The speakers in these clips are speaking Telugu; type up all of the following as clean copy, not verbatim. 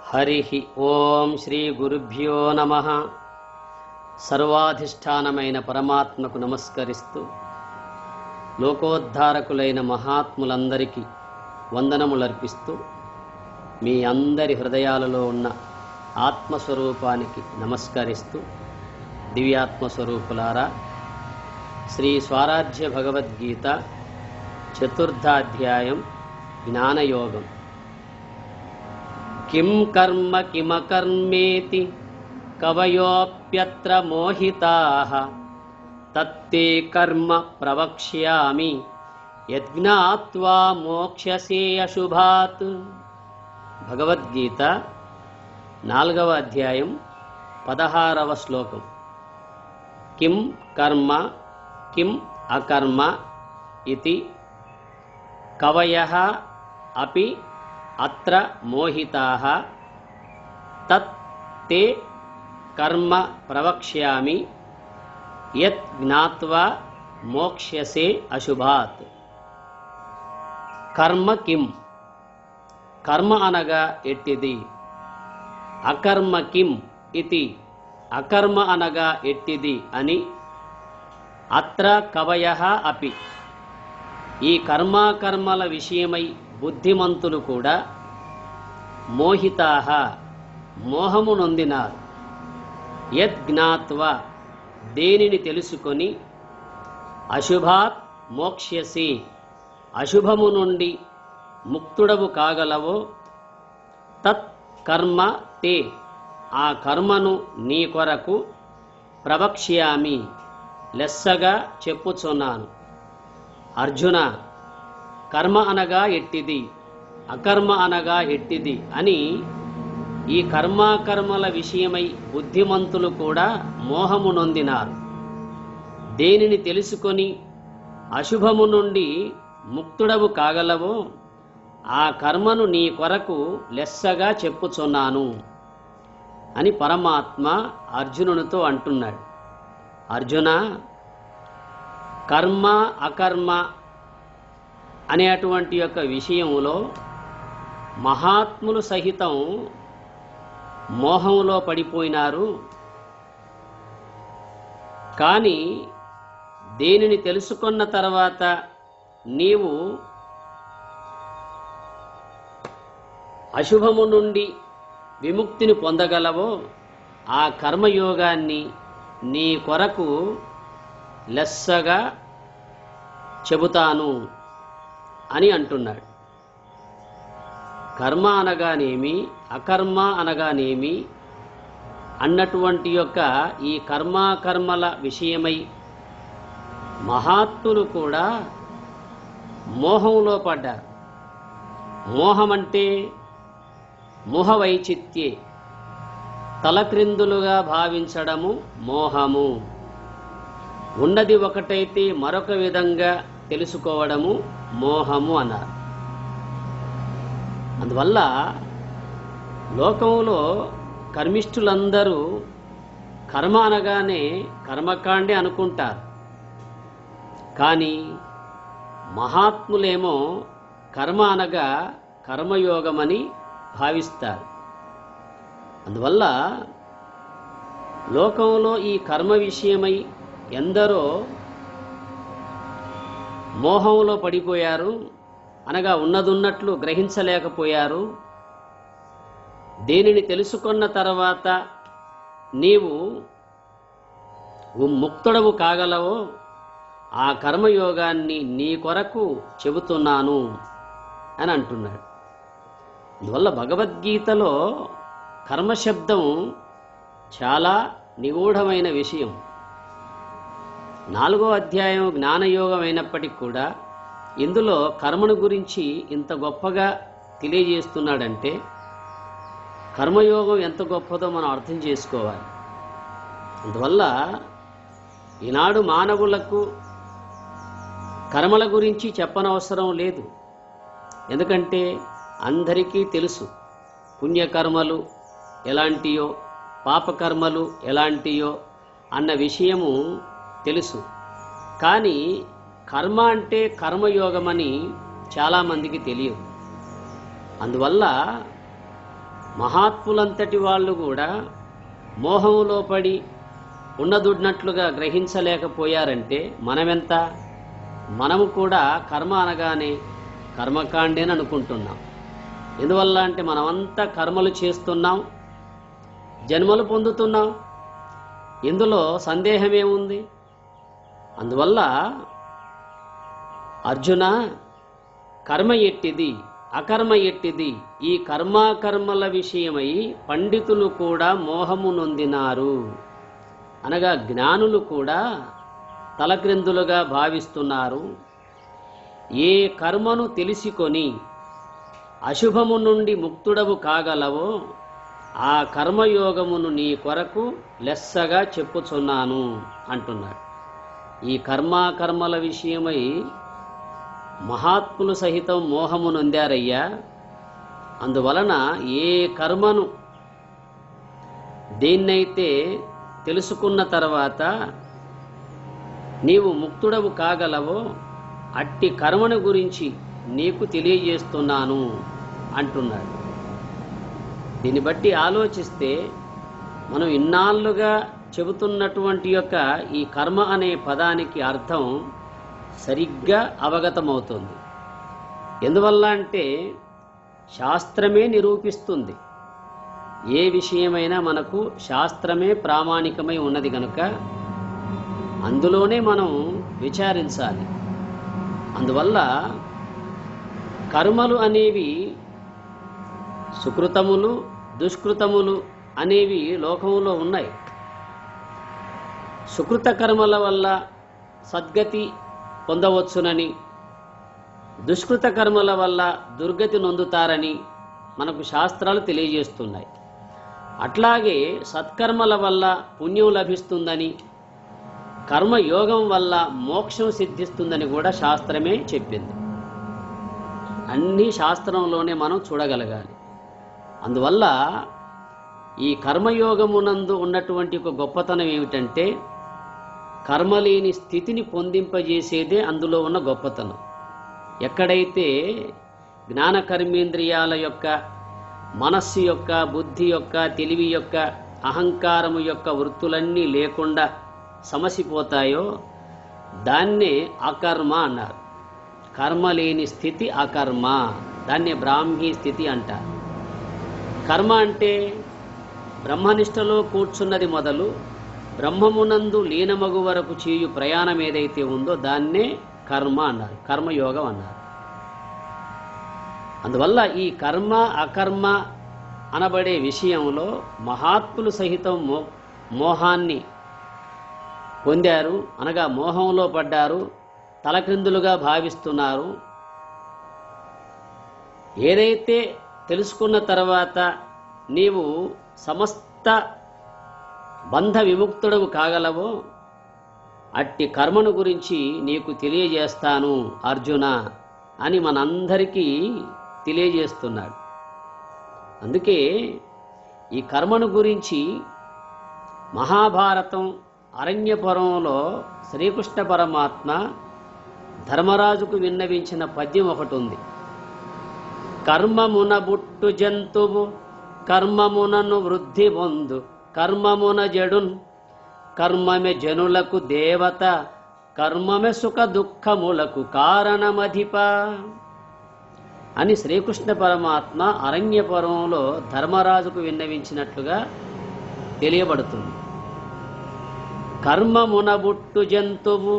हरिः ओं श्री गुरुभ्यो नमः। सर्वाधिष्ठानమైన పరమాత్మకు నమస్కరిస్తూ లోకోద్ధారకులైన మహాత్ములందరికీ వందనములర్పిస్తూ మీ అందరి హృదయాలలో ఉన్న ఆత్మస్వరూపానికి నమస్కరిస్తూ దివ్యాత్మస్వరూపులారా, శ్రీ స్వరాజ్య భగవద్గీత చతుర్థాధ్యాయం జ్ఞానయోగం. किं कर्म किमकर्मेति कवयोऽप्यत्र मोहिताः तत्ते कर्म प्रवक्ष्यामि यज्ञात्वा मोक्ष्यसे अशुभात्. భగవద్గీత 4వ అధ్యాయం 16వ శ్లోకం. కిం కర్మ కిం అకర్మ ఇతి కవయః అపి అత్ర మోహితాః తత్ తే కర్మ ప్రవక్ష్యామి యత్ జ్ఞాత్వా మోక్ష్యసే అశుభాత్. కర్మ కిం, కర్మ అనగా ఎట్టిది. అకర్మ కిం ఇతి, అకర్మ అనగా ఎట్టిది అని. అత్ర కవయః అపి, ఈ కర్మాకర్మల విషయమై బుద్ధిమంతులు కూడా మోహితాః, మోహము నొందినారు. యజ్ఞాత్వా, దేనిని తెలుసుకొని, అశుభాత్ మోక్ష్యసి, అశుభము నుండి ముక్తుడవు కాగలవో, తత్ కర్మ తే, ఆ కర్మను నీ కొరకు ప్రవక్ష్యామి, లెస్సగా చెప్పుచున్నాను. అర్జున, కర్మ అనగా ఎట్టిది, అకర్మ అనగా ఎట్టిది అని ఈ కర్మాకర్మల విషయమై బుద్ధిమంతులు కూడా మోహము నొందినారు. దేనిని తెలుసుకొని అశుభము నుండి ముక్తుడవు కాగలవో, ఆ కర్మను నీ కొరకు లెస్సగా చెప్పుచున్నాను అని పరమాత్మ అర్జునునితో అంటున్నాడు. అర్జున, కర్మ అకర్మ అనేటువంటి యొక్క విషయంలో మహాత్ములు సహితం మోహంలో పడిపోయినారు. కానీ దేనిని తెలుసుకున్న తర్వాత నీవు అశుభము నుండి విముక్తిని పొందగలవో, ఆ కర్మయోగాన్ని నీ కొరకు లెస్సగా చెబుతాను అని అంటున్నాడు. కర్మ అనగానేమి, అకర్మ అనగానేమి అన్నటువంటి యొక్క ఈ కర్మాకర్మల విషయమై మహాత్ములు కూడా మోహంలో పడ్డారు. మోహమంటే మోహవైచిత్యే, తలక్రిందులుగా భావించడము మోహము. ఉన్నది ఒకటైతే మరొక విధంగా తెలుసుకోవడము మోహము అన్నారు. అందువల్ల లోకంలో కర్మిష్ఠులందరూ కర్మ అనగానే కర్మకాండే అనుకుంటారు. కానీ మహాత్ములేమో కర్మ అనగా కర్మయోగమని భావిస్తారు. అందువల్ల లోకంలో ఈ కర్మ విషయమై ఎందరో మోహంలో పడిపోయారు, అనగా ఉన్నదున్నట్లు గ్రహించలేకపోయారు. దేనిని తెలుసుకున్న తర్వాత నీవు ముక్తుడవు కాగలవో, ఆ కర్మయోగాన్ని నీ కొరకు చెబుతున్నాను అని అంటున్నాడు. అందువల్ల భగవద్గీతలో కర్మశబ్దం చాలా నిగూఢమైన విషయం. 4వ అధ్యాయం జ్ఞానయోగం అయినప్పటికీ కూడా ఇందులో కర్మను గురించి ఇంత గొప్పగా తెలియజేస్తున్నాడంటే కర్మయోగం ఎంత గొప్పదో మనం అర్థం చేసుకోవాలి. అందువల్ల ఈనాడు మానవులకు కర్మల గురించి చెప్పనవసరం లేదు. ఎందుకంటే అందరికీ తెలుసు పుణ్యకర్మలు ఎలాంటియో, పాపకర్మలు ఎలాంటియో అన్న విషయము తెలుసు. కానీ కర్మ అంటే కర్మయోగమని చాలామందికి తెలియదు. అందువల్ల మహాత్ములంతటి వాళ్ళు కూడా మోహములో పడి ఉన్నదున్నట్లుగా గ్రహించలేకపోయారంటే మనమెంత? మనము కూడా కర్మ అనగానే కర్మకాండేని అనుకుంటున్నాం. ఎందువల్ల అంటే మనమంతా కర్మలు చేస్తున్నాం, జన్మలు పొందుతున్నాం. ఇందులో సందేహమేముంది? అందువల్ల అర్జున, కర్మ ఎట్టిది, అకర్మ ఎట్టిది, ఈ కర్మాకర్మల విషయమై పండితులు కూడా మోహము నొందినారు. అనగా జ్ఞానులు కూడా తలక్రిందులుగా భావిస్తున్నారు. ఏ కర్మను తెలిసికొని అశుభము నుండి ముక్తుడవు కాగలవో ఆ కర్మయోగమును నీ కొరకు లెస్సగా చెప్పుచున్నాను అంటున్నాడు. ఈ కర్మాకర్మల విషయమై మహాత్ములు సహితం మోహము నొందారయ్యా. అందువలన ఏ కర్మను దేన్నైతే తెలుసుకున్న తర్వాత నీవు ముక్తుడవు కాగలవో అట్టి కర్మను గురించి నీకు తెలియజేస్తున్నాను అంటున్నాడు. దీన్ని బట్టి ఆలోచిస్తే మనం ఇన్నాళ్ళుగా చెబుతున్నటువంటి యొక్క ఈ కర్మ అనే పదానికి అర్థం సరిగ్గా అవగతమవుతుంది. ఎందువల్ల అంటే శాస్త్రమే నిరూపిస్తుంది. ఏ విషయమైనా మనకు శాస్త్రమే ప్రామాణికమై ఉన్నది కనుక అందులోనే మనం విచారించాలి. అందువల్ల కర్మలు అనేవి సుకృతములు, దుష్కృతములు అనేవి లోకములో ఉన్నాయి. సుకృత కర్మల వల్ల సద్గతి పొందవచ్చునని, దుష్కృత కర్మల వల్ల దుర్గతి నొందుతారని మనకు శాస్త్రాలు తెలియజేస్తున్నాయి. అట్లాగే సత్కర్మల వల్ల పుణ్యం లభిస్తుందని, కర్మయోగం వల్ల మోక్షం సిద్ధిస్తుందని కూడా శాస్త్రమే చెప్పింది. అన్నీ శాస్త్రంలోనే మనం చూడగలగాలి. అందువల్ల ఈ కర్మయోగమునందు ఉన్నటువంటి ఒక గొప్పతనం ఏమిటంటే కర్మలేని స్థితిని పొందింపజేసేదే అందులో ఉన్న గొప్పతనం. ఎక్కడైతే జ్ఞాన కర్మేంద్రియాల యొక్క, మనస్సు యొక్క, బుద్ధి యొక్క, తెలివి యొక్క, అహంకారము యొక్క వృత్తులన్నీ లేకుండా సమసిపోతాయో దాన్నే అకర్మ అన్నారు. కర్మ లేని స్థితి అకర్మ, దాన్నే బ్రాహ్మీ స్థితి అంటారు. కర్మ అంటే బ్రహ్మనిష్టలో కూర్చున్నది మొదలు బ్రహ్మమునందు లీనమగు వరకు చేయు ప్రయాణం ఏదైతే ఉందో దాన్నే కర్మ అన్నారు, కర్మయోగం అన్నారు. అందువల్ల ఈ కర్మ అకర్మ అనబడే విషయంలో మహాత్ములు సహితం మోహాన్ని పొందారు. అనగా మోహంలో పడ్డారు, తలక్రిందులుగా భావిస్తున్నారు. ఏదైతే తెలుసుకున్న తర్వాత నీవు సమస్త బంధ విముక్తుడవు కాగలవో అట్టి కర్మను గురించి నీకు తెలియజేస్తాను అర్జున అని మనందరికీ తెలియజేస్తున్నాడు. అందుకే ఈ కర్మను గురించి మహాభారతం అరణ్యపురంలో శ్రీకృష్ణ పరమాత్మ ధర్మరాజుకు విన్నవించిన పద్యం ఒకటి ఉంది. కర్మమున బుట్టు జంతువు కర్మమునను వృద్ధి పొందు, కర్మమున జడున్ కర్మమే జనులకు దేవత, కర్మమే సుఖ దుఃఖములకు కారణమధిప అని శ్రీకృష్ణ పరమాత్మ అరణ్యపురంలో ధర్మరాజుకు విన్నవించినట్లుగా తెలియబడుతుంది. కర్మమున బుట్టు జంతువు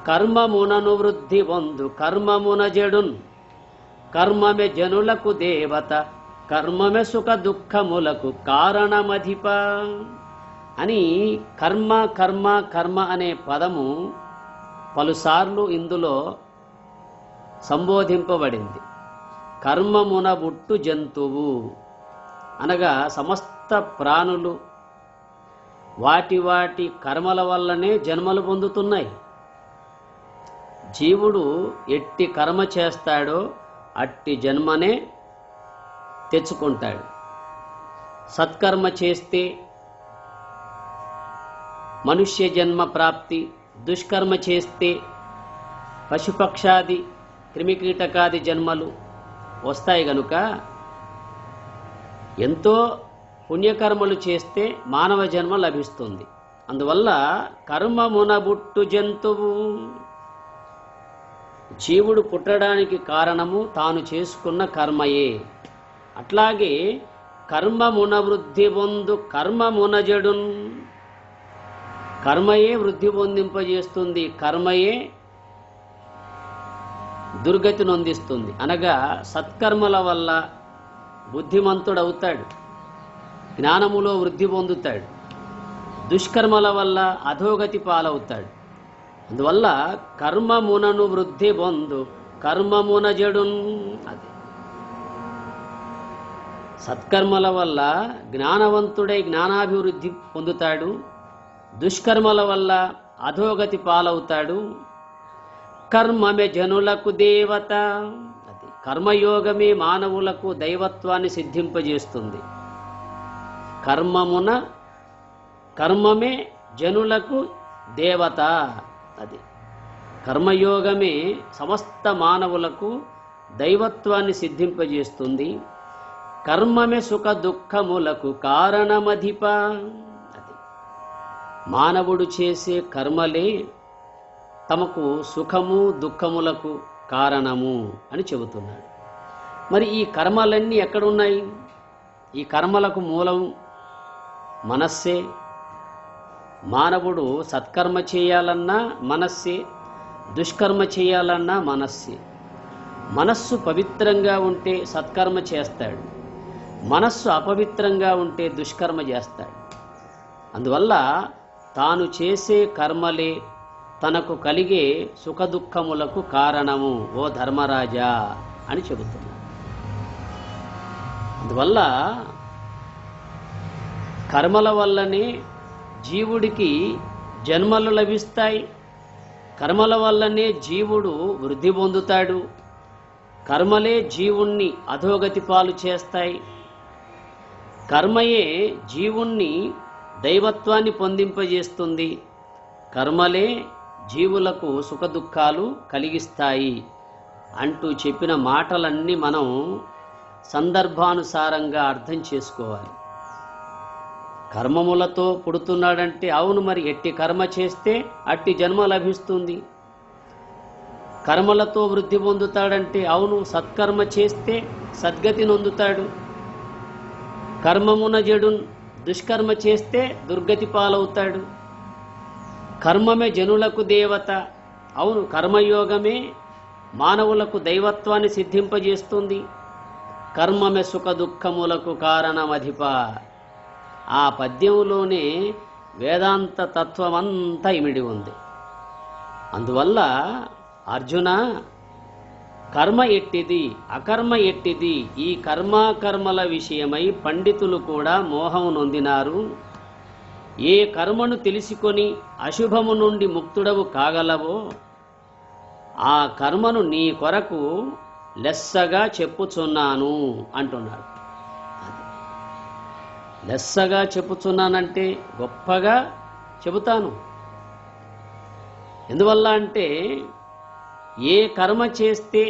కర్మమునను వృద్ధి పొందు, కర్మమున జడున్ కర్మమే జనులకు దేవత, కర్మమే సుఖ దుఃఖములకు కారణమధిప అని కర్మ కర్మ కర్మ అనే పదము పలుసార్లు ఇందులో సంబోధింపబడింది. కర్మమున బుట్టు జంతువు అనగా సమస్త ప్రాణులు వాటి వాటి కర్మల వల్లనే జన్మలు పొందుతున్నాయి. జీవుడు ఎట్టి కర్మ చేస్తాడో అట్టి జన్మనే తెచ్చుకుంటాడు. సత్కర్మ చేస్తే మనుష్య జన్మ ప్రాప్తి, దుష్కర్మ చేస్తే పశుపక్షాది క్రిమికీటకాది జన్మలు వస్తాయి. గనుక ఎంతో పుణ్యకర్మలు చేస్తే మానవ జన్మ లభిస్తుంది. అందువల్ల కర్మమునబుట్టు జంతువు, జీవుడు పుట్టడానికి కారణము తాను చేసుకున్న కర్మయే. అట్లాగే కర్మమున వృద్ధి పొందు కర్మమునజడున్, కర్మయే వృద్ధి పొందింపజేస్తుంది, కర్మయే దుర్గతి నొందిస్తుంది. అనగా సత్కర్మల వల్ల బుద్ధిమంతుడవుతాడు, జ్ఞానములో వృద్ధి పొందుతాడు, దుష్కర్మల వల్ల అధోగతి పాలవుతాడు. అందువల్ల కర్మమునను వృద్ధి పొందు కర్మమున జడున్, అది సత్కర్మల వల్ల జ్ఞానవంతుడై జ్ఞానాభివృద్ధి పొందుతాడు, దుష్కర్మల వల్ల అధోగతి పాలవుతాడు. కర్మమే జనులకు దేవత, అది కర్మయోగమే మానవులకు దైవత్వాన్ని సిద్ధింపజేస్తుంది. కర్మమే జనులకు దేవత, అది కర్మయోగమే సమస్త మానవులకు దైవత్వాన్ని సిద్ధింపజేస్తుంది. కర్మమే సుఖ దుఃఖములకు కారణమధిప, అది మానవుడు చేసే కర్మలే తమకు సుఖము దుఃఖములకు కారణము అని చెబుతున్నాడు. మరి ఈ కర్మలన్నీ ఎక్కడున్నాయి? ఈ కర్మలకు మూలం మనస్సే. మానవుడు సత్కర్మ చేయాలన్నా మనస్సే, దుష్కర్మ చేయాలన్నా మనస్సే. మనస్సు పవిత్రంగా ఉంటే సత్కర్మ చేస్తాడు, మనస్సు అపవిత్రంగా ఉంటే దుష్కర్మ చేస్తాడు. అందువల్ల తాను చేసే కర్మలే తనకు కలిగే సుఖదుఖములకు కారణము ఓ ధర్మరాజా అని చెబుతున్నాడు. అందువల్ల కర్మల వల్లనే జీవుడికి జన్మలు లభిస్తాయి, కర్మల వల్లనే జీవుడు వృద్ధి పొందుతాడు, కర్మలే జీవుణ్ణి అధోగతి పాలు చేస్తాయి, కర్మయే జీవుణ్ణి దైవత్వాన్ని పొందింపజేస్తుంది, కర్మలే జీవులకు సుఖదుఖాలు కలిగిస్తాయి అంటూ చెప్పిన మాటలన్నీ మనం సందర్భానుసారంగా అర్థం చేసుకోవాలి. కర్మములతో పుడుతున్నాడంటే అవును, మరి ఎట్టి కర్మ చేస్తే అట్టి జన్మ లభిస్తుంది. కర్మలతో వృద్ధి పొందుతాడంటే అవును, సత్కర్మ చేస్తే సద్గతి నొందుతాడు. కర్మమున జడున్, దుష్కర్మ చేస్తే దుర్గతి పాలవుతాడు. కర్మమే జనులకు దేవత, అవును కర్మయోగమే మానవులకు దైవత్వాన్ని సిద్ధింపజేస్తుంది. కర్మమే సుఖ దుఃఖములకు కారణమధిప. ఆ పద్యంలోనే వేదాంత తత్వమంతా ఇమిడి ఉంది. అందువల్ల అర్జున, కర్మ ఎట్టిది అకర్మ ఎట్టిది, ఈ కర్మాకర్మల విషయమై పండితులు కూడా మోహము నొందినారు. ఏ కర్మను తెలుసుకొని అశుభము నుండి ముక్తుడవు కాగలవో ఆ కర్మను నీ కొరకు లెస్సగా చెప్పుచున్నాను అంటున్నాడు. లెస్సగా చెప్పుచున్నానంటే గొప్పగా చెబుతాను. ఎందువల్ల అంటే ఏ కర్మ చేస్తే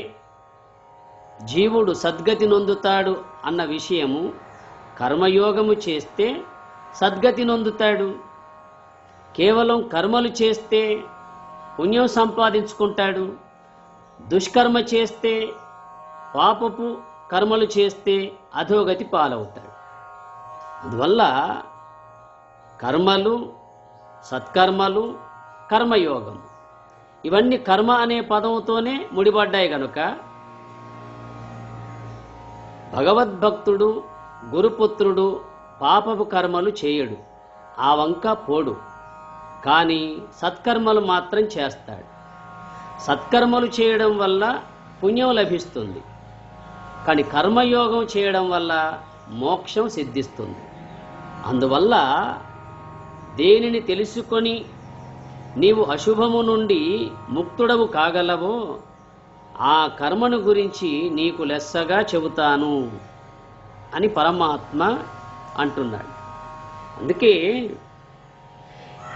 జీవుడు సద్గతి నొందుతాడు అన్న విషయము, కర్మయోగము చేస్తే సద్గతి నొందుతాడు. కేవలం కర్మలు చేస్తే పుణ్యం సంపాదించుకుంటాడు, దుష్కర్మ చేస్తే పాపపు కర్మలు చేస్తే అధోగతి పాలవుతాడు. అందువల్ల కర్మలు, సత్కర్మలు, కర్మయోగం ఇవన్నీ కర్మ అనే పదంతోనే ముడిపడ్డాయి కనుక భగవద్భక్తుడు, గురుపుత్రుడు పాపపు కర్మలు చేయడు, ఆ వంక పోడు. కానీ సత్కర్మలు మాత్రం చేస్తాడు. సత్కర్మలు చేయడం వల్ల పుణ్యం లభిస్తుంది, కానీ కర్మయోగం చేయడం వల్ల మోక్షం సిద్ధిస్తుంది. అందువల్ల దేనిని తెలుసుకొని నీవు అశుభము నుండి ముక్తుడవు కాగలవో ఆ కర్మను గురించి నీకు లెస్సగా చెబుతాను అని పరమాత్మ అంటున్నాడు. అందుకే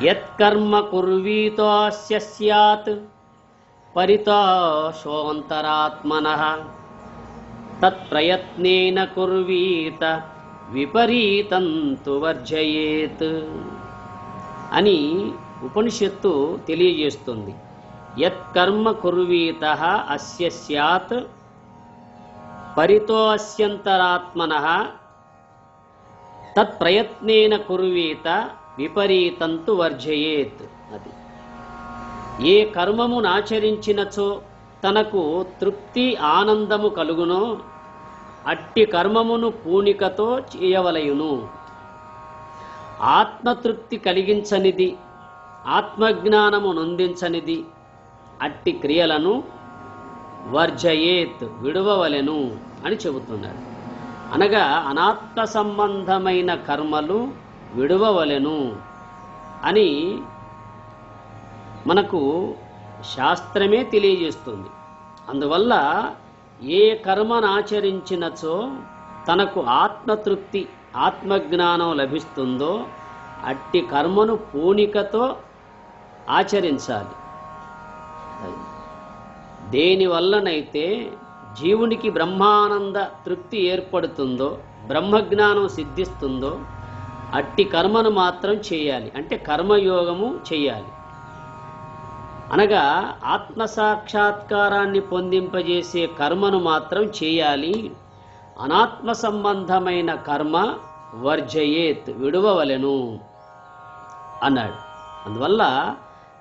యత్కర్మ కుర్వీతోస్య స్యాత్ పరితోషోంతరాత్మనః తత్ప్రయత్నేన కుర్వీత విపరీతం తు వర్జయేత్ అని ఉపనిషత్తు తెలియజేస్తుంది. యత్కర్మ కుర్వీతః అస్య స్యాత్ పరితో అస్యంతరాత్మనః తత్ప్రయత్నేన కుర్వీత విపరీతం తు వర్జయేత్. అది ఏ కర్మమును ఆచరించినచో తనకు తృప్తి ఆనందము కలుగునో అట్టి కర్మమును పూనికతో చేయవలయును. ఆత్మతృప్తి కలిగించనిది, ఆత్మజ్ఞానము నొందించనిది అట్టి క్రియలను వర్జయేత్ విడువవలెను అని చెబుతున్నాడు. అనగా అనాత్మ సంబంధమైన కర్మలు విడువవలెను అని మనకు శాస్త్రమే తెలియజేస్తుంది. అందువల్ల ఏ కర్మను ఆచరించినచో తనకు ఆత్మతృప్తి ఆత్మజ్ఞానం లభిస్తుందో అట్టి కర్మను పూనికతో ఆచరించాలి. దేనివల్లనైతే జీవునికి బ్రహ్మానంద తృప్తి ఏర్పడుతుందో బ్రహ్మజ్ఞానం సిద్ధిస్తుందో అట్టి కర్మను మాత్రం చేయాలి. అంటే కర్మయోగము చేయాలి. అనగా ఆత్మసాక్షాత్కారాన్ని పొందింపజేసే కర్మను మాత్రం చేయాలి. అనాత్మ సంబంధమైన కర్మ వర్జయేత్ విడువవలెను అన్నాడు. అందువల్ల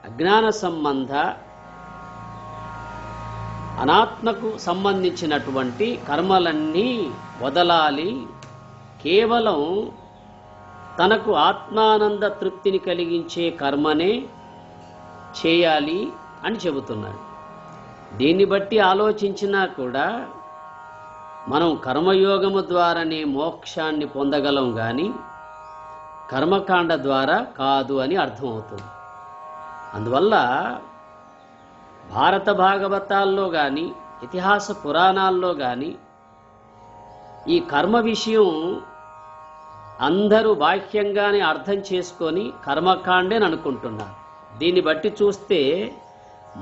అజ్ఞాన సంబంధ అనాత్మకు సంబంధించినటువంటి కర్మలన్నీ వదలాలి. కేవలం తనకు ఆత్మానంద తృప్తిని కలిగించే కర్మనే చేయాలి అని చెబుతున్నాడు. దీన్ని బట్టి ఆలోచించినా కూడా మనం కర్మయోగము ద్వారానే మోక్షాన్ని పొందగలం కానీ కర్మకాండ ద్వారా కాదు అని అర్థమవుతుంది. అందువల్ల భారత భాగవతాల్లో కానీ ఇతిహాస పురాణాల్లో కానీ ఈ కర్మ విషయం అందరూ బాహ్యంగానే అర్థం చేసుకొని కర్మకాండని అనుకుంటున్నారు. దీన్ని బట్టి చూస్తే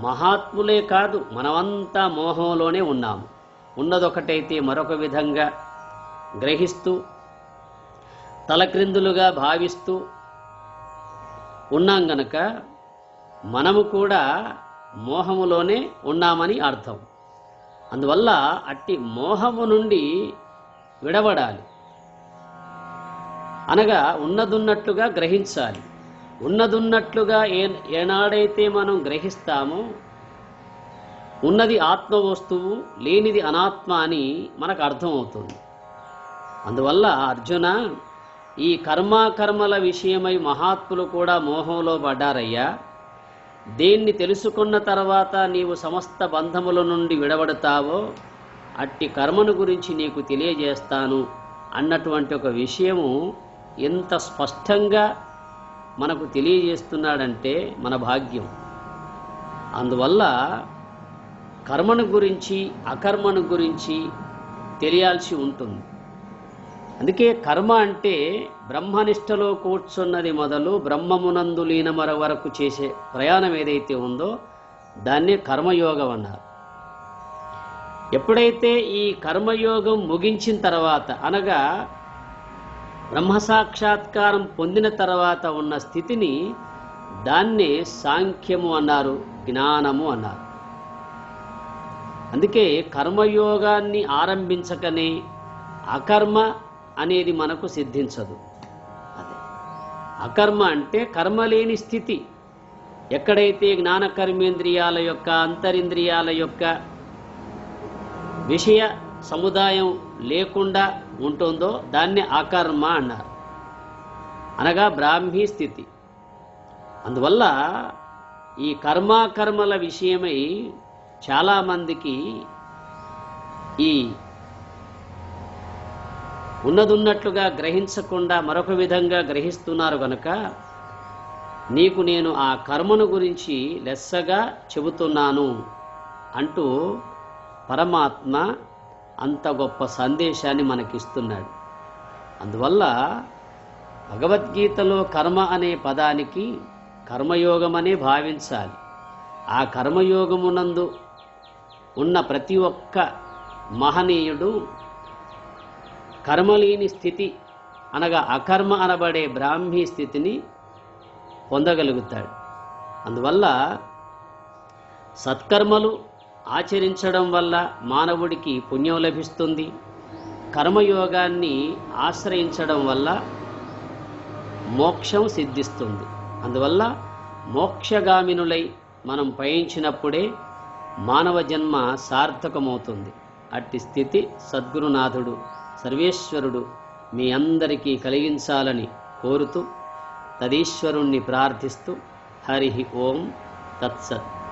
మహాత్ములే కాదు మనమంతా మోహంలోనే ఉన్నాము. ఉన్నదొకటైతే మరొక విధంగా గ్రహిస్తూ తలక్రిందులుగా భావిస్తూ ఉన్నాం గనక మనము కూడా మోహములోనే ఉన్నామని అర్థం. అందువల్ల అట్టి మోహము నుండి విడవడాలి. అనగా ఉన్నదున్నట్లుగా గ్రహించాలి. ఉన్నదున్నట్లుగా ఏనాడైతే మనం గ్రహిస్తామో ఉన్నది ఆత్మ వస్తువు, లేనిది అనాత్మ అని మనకు అర్థమవుతుంది. అందువల్ల అర్జున, ఈ కర్మాకర్మల విషయమై మహాత్ములు కూడా మోహంలో పడ్డారయ్యా. దేన్ని తెలుసుకున్న తర్వాత నీవు సమస్త బంధముల నుండి విడబడతావో అట్టి కర్మను గురించి నీకు తెలియజేస్తాను అన్నటువంటి ఒక విషయము ఎంత స్పష్టంగా మనకు తెలియజేస్తున్నాడంటే మన భాగ్యం. అందువల్ల కర్మను గురించి అకర్మను గురించి తెలియాల్సి ఉంటుంది. అందుకే కర్మ అంటే బ్రహ్మనిష్టలో కూర్చున్నది మొదలు బ్రహ్మమునందు లీనమర వరకు చేసే ప్రయాణం ఏదైతే ఉందో దాన్నే కర్మయోగం అన్నారు. ఎప్పుడైతే ఈ కర్మయోగం ముగించిన తర్వాత అనగా బ్రహ్మసాక్షాత్కారం పొందిన తర్వాత ఉన్న స్థితిని దాన్నే సాంఖ్యము అన్నారు, జ్ఞానము అన్నారు. అందుకే కర్మయోగాన్ని ఆరంభించకనే అకర్మ అనేది మనకు సిద్ధించదు. అదే అకర్మ అంటే కర్మ లేని స్థితి. ఎక్కడైతే జ్ఞానకర్మేంద్రియాల యొక్క అంతరింద్రియాల యొక్క విషయ సముదాయం లేకుండా ఉంటుందో దాన్ని అకర్మ అన్నారు, అనగా బ్రాహ్మీ స్థితి. అందువల్ల ఈ కర్మాకర్మల విషయమై చాలామందికి ఈ ఉన్నదున్నట్లుగా గ్రహించకుండా మరొక విధంగా గ్రహిస్తున్నారు కనుక నీకు నేను ఆ కర్మను గురించి లెస్సగా చెబుతున్నాను అంటూ పరమాత్మ అంత గొప్ప సందేశాన్ని మనకిస్తున్నాడు. అందువల్ల భగవద్గీతలో కర్మ అనే పదానికి కర్మయోగమనే భావించాలి. ఆ కర్మయోగమునందు ఉన్న ప్రతి ఒక్క మహనీయుడు కర్మలేని స్థితి అనగా అకర్మ అనబడే బ్రాహ్మీ స్థితిని పొందగలుగుతాడు. అందువల్ల సత్కర్మలు ఆచరించడం వల్ల మానవుడికి పుణ్యం లభిస్తుంది. కర్మయోగాన్ని ఆశ్రయించడం వల్ల మోక్షం సిద్ధిస్తుంది. అందువల్ల మోక్షగామినులై మనం పయనించినప్పుడే మానవ జన్మ సార్థకమవుతుంది. అట్టి స్థితి సద్గురునాథుడు సర్వేశ్వరుడు మీ అందరికీ కలిగించాలని కోరుతూ తదీశ్వరుణ్ణి ప్రార్థిస్తూ హరి ఓం తత్సత్.